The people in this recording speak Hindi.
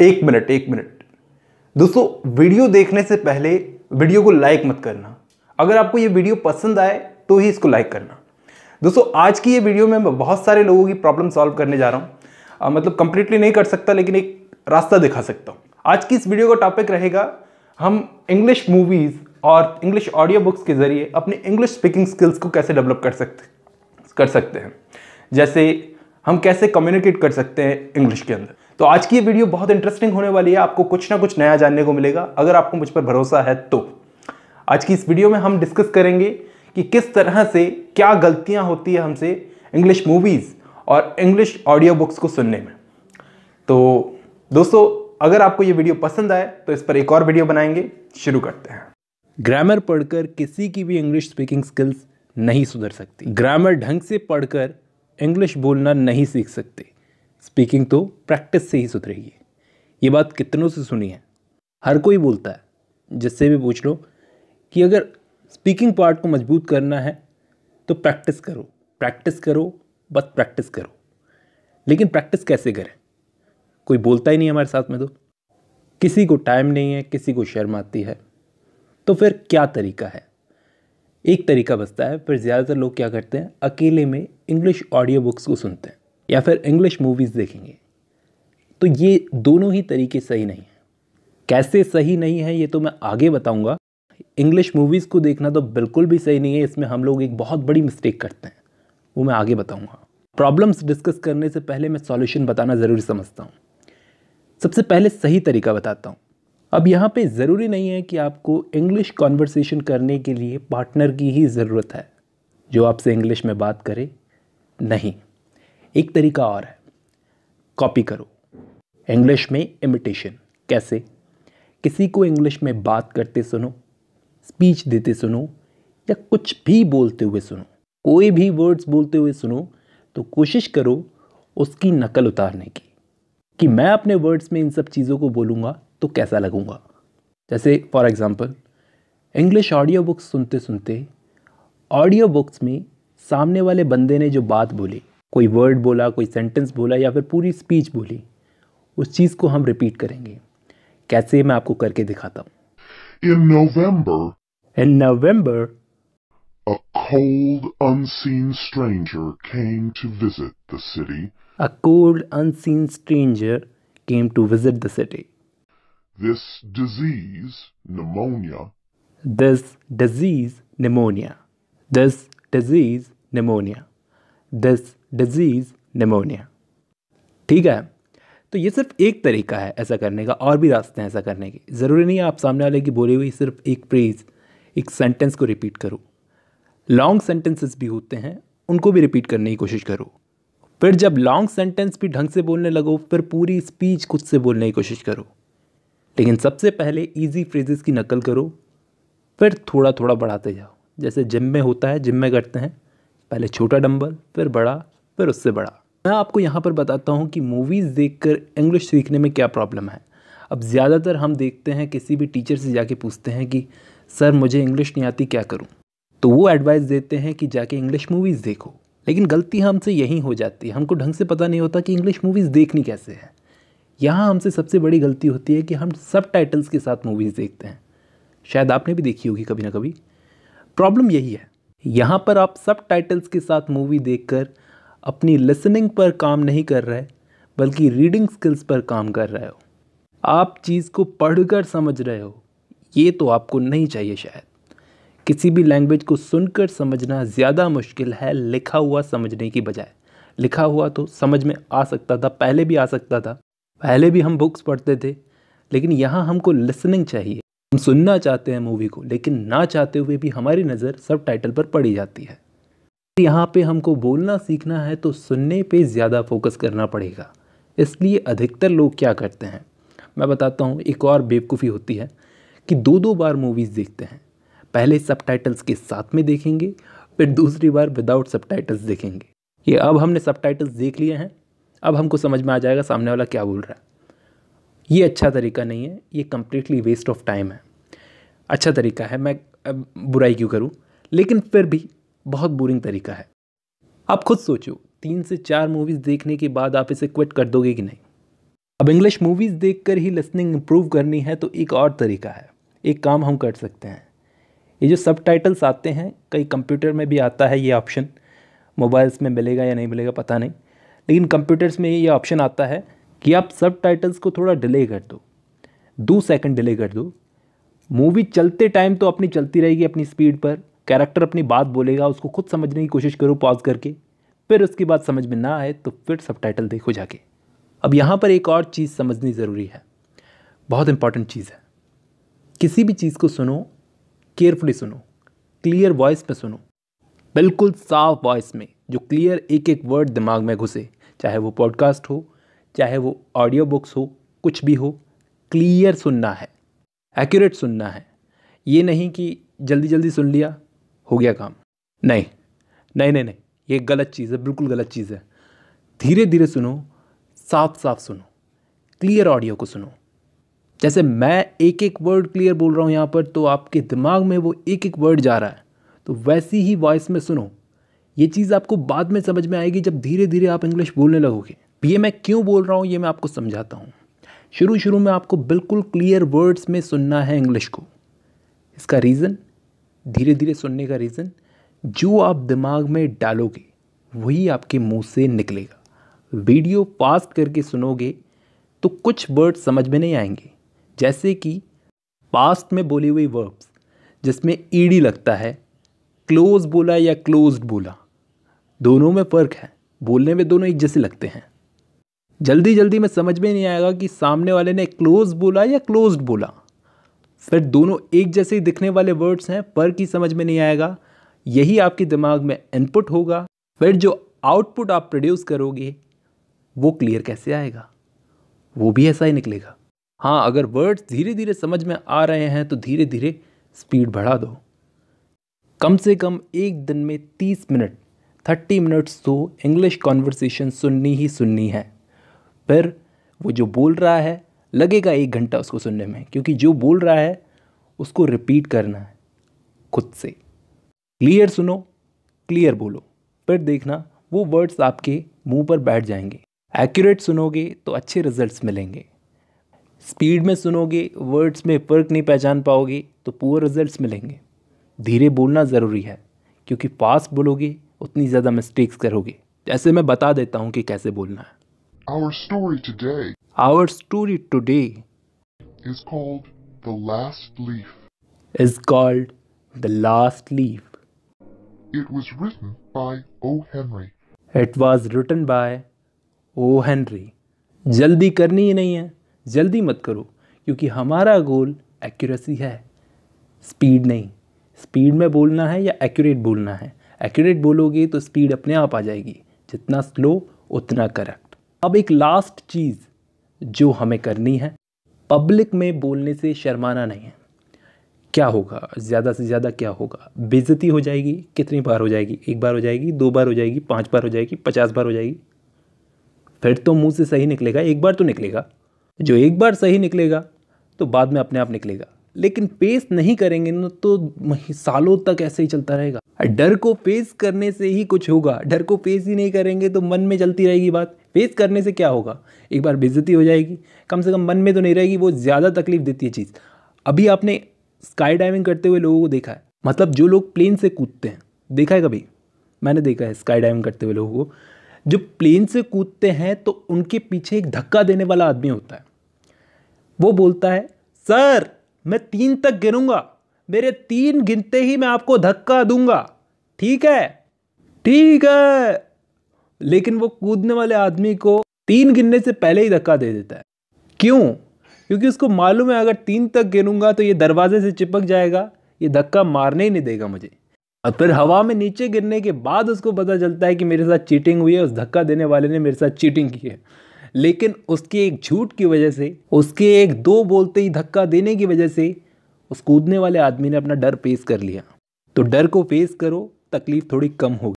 एक मिनट दोस्तों, वीडियो देखने से पहले वीडियो को लाइक मत करना। अगर आपको ये वीडियो पसंद आए तो ही इसको लाइक करना। दोस्तों, आज की ये वीडियो में मैं बहुत सारे लोगों की प्रॉब्लम सॉल्व करने जा रहा हूँ। मतलब कंप्लीटली नहीं कर सकता, लेकिन एक रास्ता दिखा सकता हूँ। आज की इस वीडियो का टॉपिक रहेगा, हम इंग्लिश मूवीज़ और इंग्लिश ऑडियो बुक्स के जरिए अपनी इंग्लिश स्पीकिंग स्किल्स को कैसे डेवलप कर सकते हैं। जैसे हम कैसे कम्युनिकेट कर सकते हैं इंग्लिश के अंदर। तो आज की ये वीडियो बहुत इंटरेस्टिंग होने वाली है। आपको कुछ ना कुछ नया जानने को मिलेगा, अगर आपको मुझ पर भरोसा है तो। आज की इस वीडियो में हम डिस्कस करेंगे कि किस तरह से क्या गलतियां होती है हमसे इंग्लिश मूवीज़ और इंग्लिश ऑडियो बुक्स को सुनने में। तो दोस्तों, अगर आपको ये वीडियो पसंद आए तो इस पर एक और वीडियो बनाएंगे। शुरू करते हैं। ग्रामर पढ़कर किसी की भी इंग्लिश स्पीकिंग स्किल्स नहीं सुधर सकती। ग्रामर ढंग से पढ़कर इंग्लिश बोलना नहीं सीख सकते। स्पीकिंग तो प्रैक्टिस से ही सुधरेगी। ये बात कितनों से सुनी है, हर कोई बोलता है। जिससे भी पूछ लो कि अगर स्पीकिंग पार्ट को मजबूत करना है तो प्रैक्टिस करो, बस प्रैक्टिस करो। लेकिन प्रैक्टिस कैसे करें? कोई बोलता ही नहीं हमारे साथ में। तो किसी को टाइम नहीं है, किसी को शर्म आती है। तो फिर क्या तरीका है? एक तरीका बचता है। फिर ज़्यादातर लोग क्या करते हैं, अकेले में इंग्लिश ऑडियो बुक्स को सुनते हैं या फिर इंग्लिश मूवीज़ देखेंगे। तो ये दोनों ही तरीके सही नहीं हैं। कैसे सही नहीं है ये तो मैं आगे बताऊंगा। इंग्लिश मूवीज़ को देखना तो बिल्कुल भी सही नहीं है। इसमें हम लोग एक बहुत बड़ी मिस्टेक करते हैं, वो मैं आगे बताऊंगा। प्रॉब्लम्स डिस्कस करने से पहले मैं सॉल्यूशन बताना ज़रूरी समझता हूँ। सबसे पहले सही तरीका बताता हूँ। अब यहाँ पे ज़रूरी नहीं है कि आपको इंग्लिश कॉन्वर्सेशन करने के लिए पार्टनर की ही ज़रूरत है जो आपसे इंग्लिश में बात करे। नहीं, एक तरीका और है, कॉपी करो। इंग्लिश में इमिटेशन। कैसे? किसी को इंग्लिश में बात करते सुनो, स्पीच देते सुनो, या कुछ भी बोलते हुए सुनो, कोई भी वर्ड्स बोलते हुए सुनो, तो कोशिश करो उसकी नकल उतारने की कि मैं अपने वर्ड्स में इन सब चीज़ों को बोलूँगा तो कैसा लगूँगा। जैसे for example, English audio books सुनते सुनते ऑडियो बुक्स में सामने वाले बंदे ने जो बात बोली, कोई वर्ड बोला, कोई सेंटेंस बोला या फिर पूरी स्पीच बोली, उस चीज़ को हम रिपीट करेंगे। कैसे, मैं आपको करके दिखाता हूँ। In November, a cold, unseen stranger came to visit the city. A cold, unseen stranger came to visit the city. This disease, pneumonia, This disease, pneumonia. This disease, pneumonia. This disease, pneumonia. ठीक है? तो ये सिर्फ एक तरीका है ऐसा करने का, और भी रास्ते हैं ऐसा करने के। ज़रूरी नहीं है आप सामने वाले की बोली हुई सिर्फ एक फ्रेज, एक सेंटेंस को रिपीट करो। लॉन्ग सेंटेंसेस भी होते हैं, उनको भी रिपीट करने की कोशिश करो। फिर जब लॉन्ग सेंटेंस भी ढंग से बोलने लगो, फिर पूरी स्पीच खुद से बोलने की कोशिश करो। लेकिन सबसे पहले इजी फ्रेजेस की नकल करो, फिर थोड़ा थोड़ा बढ़ाते जाओ। जैसे जिम में होता है, जिम में करते हैं, पहले छोटा डंबल, फिर बड़ा, फिर उससे बड़ा। मैं आपको यहाँ पर बताता हूँ कि मूवीज़ देखकर इंग्लिश सीखने में क्या प्रॉब्लम है। अब ज़्यादातर हम देखते हैं, किसी भी टीचर से जाके पूछते हैं कि सर मुझे इंग्लिश नहीं आती, क्या करूँ? तो वो एडवाइस देते हैं कि जाके इंग्लिश मूवीज़ देखो। लेकिन गलती हमसे यहीं हो जाती है, हमको ढंग से पता नहीं होता कि इंग्लिश मूवीज़ देखनी कैसे है। यहाँ हमसे सबसे बड़ी गलती होती है कि हम सब टाइटल्स के साथ मूवीज़ देखते हैं। शायद आपने भी देखी होगी कभी ना कभी। प्रॉब्लम यही है, यहाँ पर आप सब टाइटल्स के साथ मूवी देखकर अपनी लिसनिंग पर काम नहीं कर रहे, बल्कि रीडिंग स्किल्स पर काम कर रहे हो। आप चीज़ को पढ़कर समझ रहे हो, ये तो आपको नहीं चाहिए। शायद किसी भी लैंग्वेज को सुनकर समझना ज़्यादा मुश्किल है लिखा हुआ समझने की बजाय। लिखा हुआ तो समझ में आ सकता था, पहले भी आ सकता था, पहले भी हम बुक्स पढ़ते थे। लेकिन यहाँ हमको लिसनिंग चाहिए। हम सुनना चाहते हैं मूवी को, लेकिन ना चाहते हुए भी हमारी नज़र सब टाइटल पर पड़ी जाती है। यहाँ पे हमको बोलना सीखना है तो सुनने पे ज़्यादा फोकस करना पड़ेगा। इसलिए अधिकतर लोग क्या करते हैं, मैं बताता हूँ। एक और बेवकूफ़ी होती है कि दो दो बार मूवीज़ देखते हैं। पहले सबटाइटल्स के साथ में देखेंगे, फिर दूसरी बार विदाउट सबटाइटल्स देखेंगे। ये अब हमने सबटाइटल्स देख लिए हैं, अब हमको समझ में आ जाएगा सामने वाला क्या बोल रहा है। ये अच्छा तरीका नहीं है, ये कम्प्लीटली वेस्ट ऑफ टाइम है। अच्छा तरीका है, मैं बुराई क्यों करूँ, लेकिन फिर भी बहुत बोरिंग तरीका है। आप खुद सोचो, 3 से 4 मूवीज़ देखने के बाद आप इसे क्विट कर दोगे कि नहीं? अब इंग्लिश मूवीज़ देखकर ही लिसनिंग इम्प्रूव करनी है तो एक और तरीका है, एक काम हम कर सकते हैं। ये जो सबटाइटल्स आते हैं, कई कंप्यूटर में भी आता है ये ऑप्शन, मोबाइल्स में मिलेगा या नहीं मिलेगा पता नहीं, लेकिन कंप्यूटर्स में ये ऑप्शन आता है कि आप सबटाइटल्स को थोड़ा डिले कर दो, 2 सेकंड डिले कर दो। मूवी चलते टाइम तो अपनी चलती रहेगी अपनी स्पीड पर, कैरेक्टर अपनी बात बोलेगा, उसको खुद समझने की कोशिश करो पॉज करके, फिर उसकी बात समझ में ना आए तो फिर सबटाइटल देखो जाके। अब यहाँ पर एक और चीज़ समझनी ज़रूरी है, बहुत इंपॉर्टेंट चीज़ है। किसी भी चीज़ को सुनो, केयरफुली सुनो, क्लियर वॉइस में सुनो, बिल्कुल साफ वॉइस में, जो क्लियर एक एक वर्ड दिमाग में घुसे, चाहे वो पॉडकास्ट हो, चाहे वो ऑडियो बुक्स हो, कुछ भी हो, क्लियर सुनना है, एक्यूरेट सुनना है। ये नहीं कि जल्दी जल्दी सुन लिया, हो गया काम। नहीं नहीं नहीं नहीं, ये गलत चीज़ है, बिल्कुल गलत चीज़ है। धीरे धीरे सुनो, साफ साफ सुनो, क्लियर ऑडियो को सुनो। जैसे मैं एक एक वर्ड क्लियर बोल रहा हूँ यहाँ पर, तो आपके दिमाग में वो एक एक वर्ड जा रहा है, तो वैसी ही वॉइस में सुनो। ये चीज़ आपको बाद में समझ में आएगी जब धीरे धीरे आप इंग्लिश बोलने लगोगे। ये मैं क्यों बोल रहा हूँ ये मैं आपको समझाता हूँ। शुरू में आपको बिल्कुल क्लियर वर्ड्स में सुनना है इंग्लिश को। इसका रीज़न, धीरे धीरे सुनने का रीज़न, जो आप दिमाग में डालोगे वही आपके मुंह से निकलेगा। वीडियो फास्ट करके सुनोगे तो कुछ वर्ड समझ में नहीं आएंगे, जैसे कि पास्ट में बोली हुई वर्ब्स जिसमें ईडी लगता है, क्लोज बोला या क्लोज्ड बोला, दोनों में फ़र्क है, बोलने में दोनों एक जैसे लगते हैं। जल्दी जल्दी में समझ में नहीं आएगा कि सामने वाले ने क्लोज बोला या क्लोज्ड बोला, फिर दोनों एक जैसे ही दिखने वाले वर्ड्स हैं, फ़र्क ही समझ में नहीं आएगा। यही आपके दिमाग में इनपुट होगा, फिर जो आउटपुट आप प्रोड्यूस करोगे वो क्लियर कैसे आएगा, वो भी ऐसा ही निकलेगा। हाँ, अगर वर्ड्स धीरे धीरे समझ में आ रहे हैं तो धीरे धीरे स्पीड बढ़ा दो। कम से कम एक दिन में 30 मिनट 30 मिनट्स तो इंग्लिश कॉन्वर्सेशन सुननी ही सुननी है। फिर वो जो बोल रहा है लगेगा 1 घंटा उसको सुनने में, क्योंकि जो बोल रहा है उसको रिपीट करना है खुद से। क्लियर सुनो, क्लियर बोलो, फिर देखना वो वर्ड्स आपके मुंह पर बैठ जाएंगे। एक्यूरेट सुनोगे तो अच्छे रिजल्ट्स मिलेंगे। स्पीड में सुनोगे, वर्ड्स में फ़र्क नहीं पहचान पाओगे तो पुअर रिजल्ट्स मिलेंगे। धीरे बोलना ज़रूरी है, क्योंकि फास्ट बोलोगे उतनी ज़्यादा मिस्टेक्स करोगे। जैसे मैं बता देता हूँ कि कैसे बोलना है। Our story today Our story today is called The Last Leaf. is called The Last Leaf. It was written by O. Henry. It was written by O. Henry. जल्दी करनी ही नहीं है, जल्दी मत करो, क्योंकि हमारा गोल एक्यूरेसी है, स्पीड नहीं। स्पीड में बोलना है या एक्यूरेट बोलना है। एक्यूरेट बोलोगे तो स्पीड अपने आप आ जाएगी, जितना स्लो उतना करेक्ट। अब एक लास्ट चीज़ जो हमें करनी है, पब्लिक में बोलने से शर्माना नहीं है। क्या होगा, ज़्यादा से ज़्यादा क्या होगा, बेइज्जती हो जाएगी। कितनी बार हो जाएगी? 1 बार हो जाएगी, 2 बार हो जाएगी, 5 बार हो जाएगी, 50 बार हो जाएगी, फिर तो मुंह से सही निकलेगा। 1 बार तो निकलेगा, जो 1 बार सही निकलेगा तो बाद में अपने आप निकलेगा। लेकिन फेस नहीं करेंगे ना तो सालों तक ऐसे ही चलता रहेगा। डर को फेस करने से ही कुछ होगा। डर को फेस ही नहीं करेंगे तो मन में चलती रहेगी बात। फेस करने से क्या होगा, 1 बार बेइज्जती हो जाएगी, कम से कम मन में तो नहीं रहेगी। वो ज़्यादा तकलीफ देती है चीज़। अभी आपने स्काई डाइविंग करते हुए लोगों को देखा है, मतलब जो लोग प्लेन से कूदते हैं, देखा है कभी? मैंने देखा है स्काई डाइविंग करते हुए लोगों को। जो प्लेन से कूदते हैं तो उनके पीछे एक धक्का देने वाला आदमी होता है। वो बोलता है, सर मैं 3 तक गिनूंगा, मेरे 3 गिनते ही मैं आपको धक्का दूंगा, ठीक है? ठीक है। लेकिन वो कूदने वाले आदमी को 3 गिनने से पहले ही धक्का दे देता है। क्यों? क्योंकि उसको मालूम है अगर 3 तक गिनूंगा तो ये दरवाजे से चिपक जाएगा, ये धक्का मारने ही नहीं देगा मुझे। और फिर हवा में नीचे गिरने के बाद उसको पता चलता है कि मेरे साथ चीटिंग हुई है, उस धक्का देने वाले ने मेरे साथ चीटिंग की है। लेकिन उसके एक झूठ की वजह से, उसके एक 2 बोलते ही धक्का देने की वजह से उस कूदने वाले आदमी ने अपना डर फेस कर लिया। तो डर को फेस करो, तकलीफ थोड़ी कम होगी।